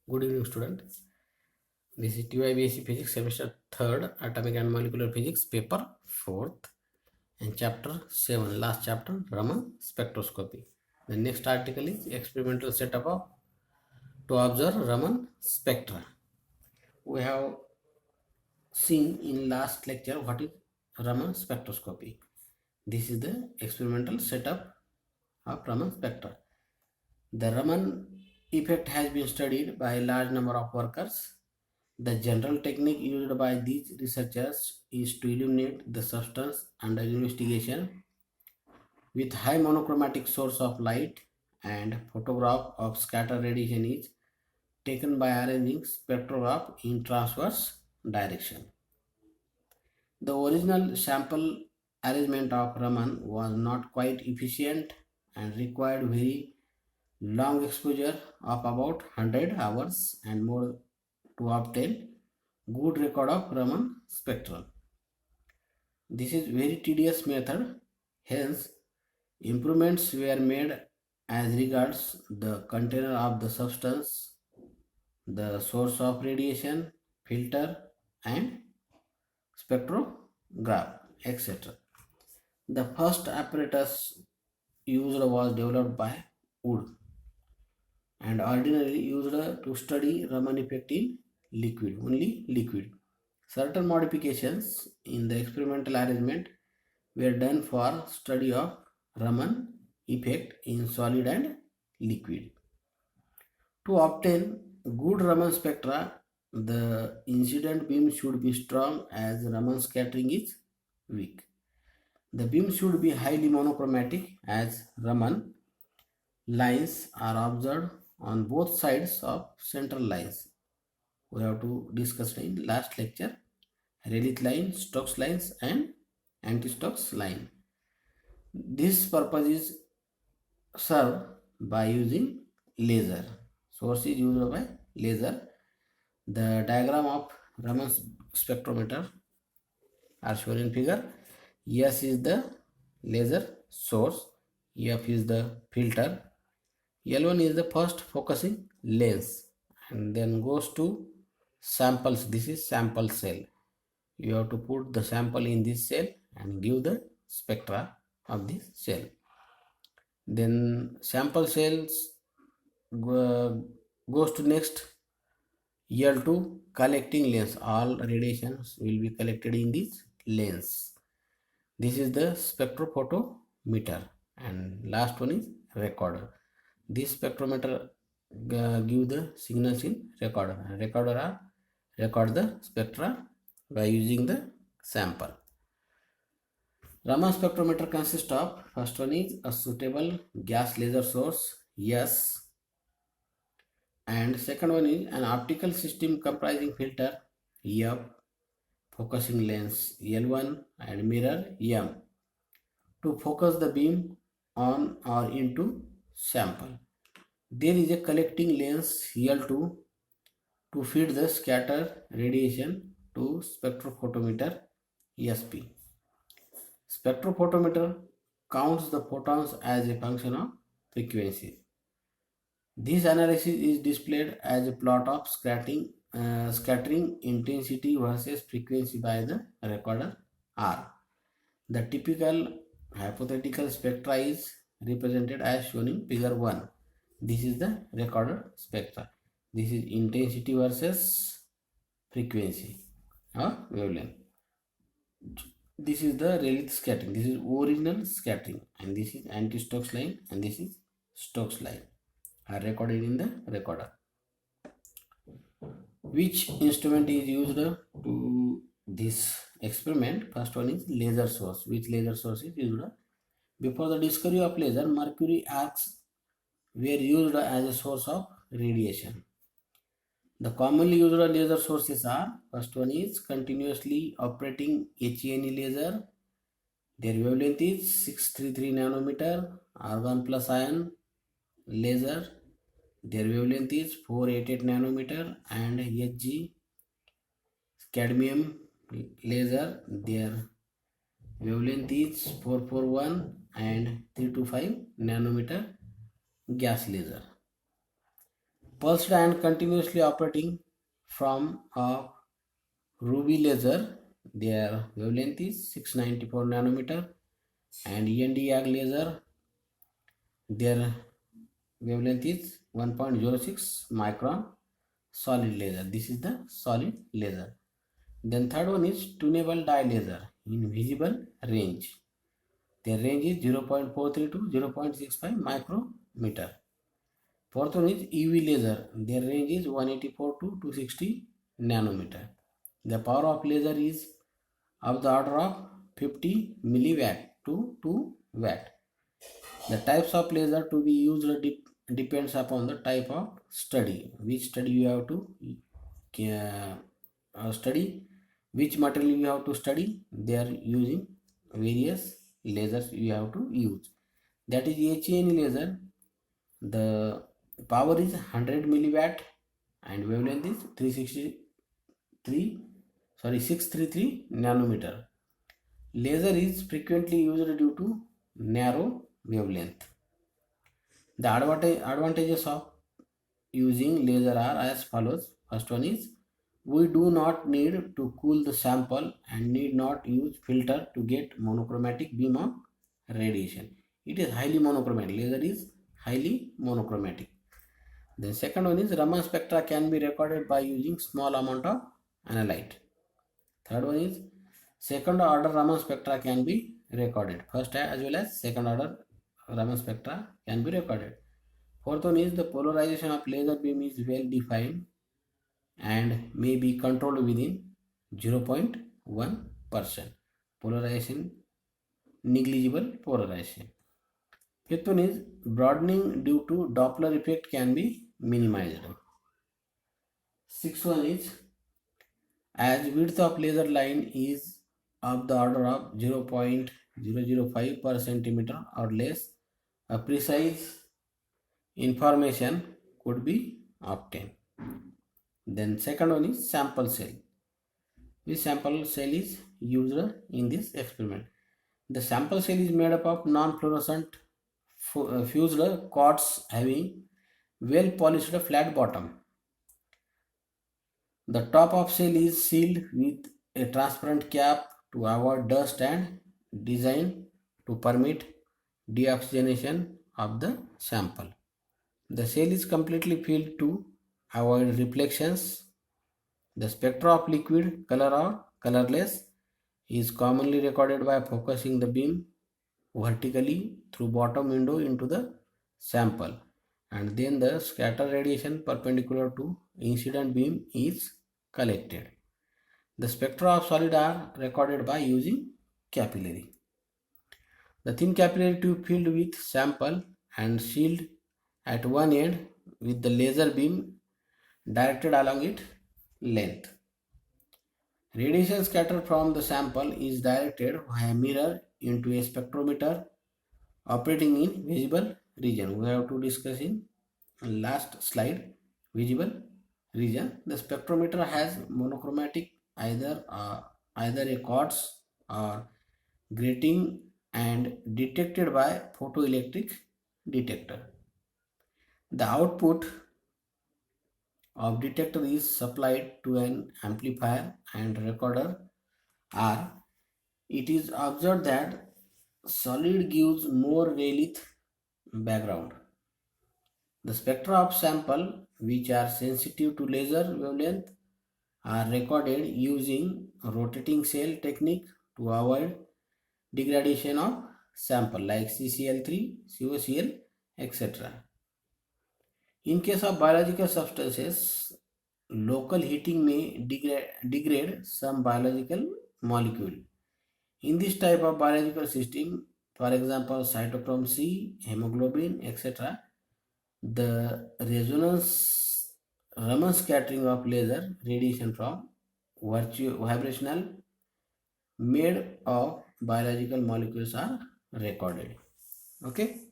Good evening, student. This is TYBSc Physics Semester 3rd, Atomic and Molecular Physics, Paper 4th, and Chapter 7, last chapter, Raman Spectroscopy. The next article is Experimental Setup to observe Raman spectra. We have seen in last lecture what is Raman spectroscopy. This is the experimental setup of Raman spectra. The Raman effect has been studied by a large number of workers. The general technique used by these researchers is to illuminate the substance under investigation with high monochromatic source of light, and photograph of scatter radiation is taken by arranging spectrograph in transverse direction. The original sample arrangement of Raman was not quite efficient and required very long exposure of about 100 hours and more to obtain good record of Raman spectrum. This is very tedious method, hence improvements were made as regards the container of the substance, the source of radiation, filter and spectrograph, etc. The first apparatus used was developed by Wood and ordinarily used to study Raman effect in liquid, only liquid. Certain modifications in the experimental arrangement were done for study of Raman effect in solid and liquid. To obtain good Raman spectra, the incident beam should be strong as Raman scattering is weak. The beam should be highly monochromatic as Raman lines are observed on both sides of central lines. We have to discuss in last lecture Rayleigh line, Stokes lines and anti-Stokes line. This purpose is served by using laser. Source is used by laser. The diagram of Raman spectrometer are shown in figure. S is the laser source, F is the filter, L1 is the first focusing lens, and then goes to samples. This is sample cell. You have to put the sample in this cell and give the spectra of this cell. Then sample cells goes to next L2 collecting lens. All radiations will be collected in this lens. This is the spectrophotometer, and last one is recorder. This spectrometer give the signals in recorder. Recorder are record the spectra by using the sample. Raman spectrometer consists of, first one is a suitable gas laser source, yes, and second one is an optical system comprising filter, F, focusing lens L1 and mirror M to focus the beam on or into sample. There is a collecting lens L2 to feed the scatter radiation to spectrophotometer SP. Spectrophotometer counts the photons as a function of frequency. This analysis is displayed as a plot of scattering intensity versus frequency by the recorder R. The typical hypothetical spectra is represented as shown in figure 1. This is the recorder spectra. This is intensity versus frequency or wavelength. This is the Rayleigh scattering. This is original scattering, and this is anti-Stokes line, and this is Stokes line are recorded in the recorder. Which instrument is used to this experiment? First one is laser source. Which laser source is used? Before the discovery of laser, mercury arcs were used as a source of radiation. The commonly used laser sources are, first one is continuously operating HENE laser. Their wavelength is 633 nanometer. Argon plus ion laser. Their wavelength is 488 nanometer. And HG cadmium laser. Their wavelength is 441 and 325 nanometer gas laser. pulsed and continuously operating from a ruby laser. Their wavelength is 694 nanometer, and END-YAG laser, their wavelength is 1.06 micron solid laser. This is the solid laser. Then third one is tunable dye laser in visible range. Their range is 0.43 to 0.65 micrometer. Fourth one is UV laser. Their range is 184 to 260 nanometer. The power of laser is of the order of 50 milliwatt to 2 watt. The types of laser to be used depends upon the type of study. Which study you have to study, which material you have to study. They are using various lasers you have to use. That is HENE laser. The power is 100 milliwatt and wavelength is 633 nanometer. Laser is frequently used due to narrow wavelength. The advantages of using laser are as follows. First one is, we do not need to cool the sample and need not use filter to get monochromatic beam of radiation. It is highly monochromatic. Laser is highly monochromatic. The second one is, Raman spectra can be recorded by using small amount of analyte. Third one is, second order Raman spectra can be recorded. First as well as second order Raman spectra can be recorded. Fourth one is, the polarization of laser beam is well defined and may be controlled within 0.1%. Polarization, negligible polarization. Fifth one is, broadening due to Doppler effect can be minimized. Sixth one is, as width of laser line is of the order of 0.005 per centimeter or less, a precise information could be obtained. Then second one is sample cell. This sample cell is used in this experiment. The sample cell is made up of non-fluorescent fused quartz having well polished flat bottom. The top of cell is sealed with a transparent cap to avoid dust and designed to permit deoxygenation of the sample. The cell is completely filled to avoid reflections. The spectra of liquid, color or colorless, is commonly recorded by focusing the beam vertically through bottom window into the sample, and then the scatter radiation perpendicular to incident beam is collected. The spectra of solid are recorded by using capillary. The thin capillary tube filled with sample and sealed at one end with the laser beam directed along its length. Radiation scattered from the sample is directed via mirror into a spectrometer operating in visible region. We have to discuss in last slide visible region. The spectrometer has monochromatic either a quartz or grating and detected by photoelectric detector. The output of detector is supplied to an amplifier and recorder R. It is observed that solid gives more Rayleigh background. The spectra of sample which are sensitive to laser wavelength are recorded using rotating cell technique to avoid degradation of sample like CCl3, COCl, etc. In case of biological substances, local heating may degrade some biological molecule. In this type of biological system, for example, cytochrome C, hemoglobin, etc., the resonance Raman scattering of laser radiation from vibrational made of biological molecules are recorded. Okay.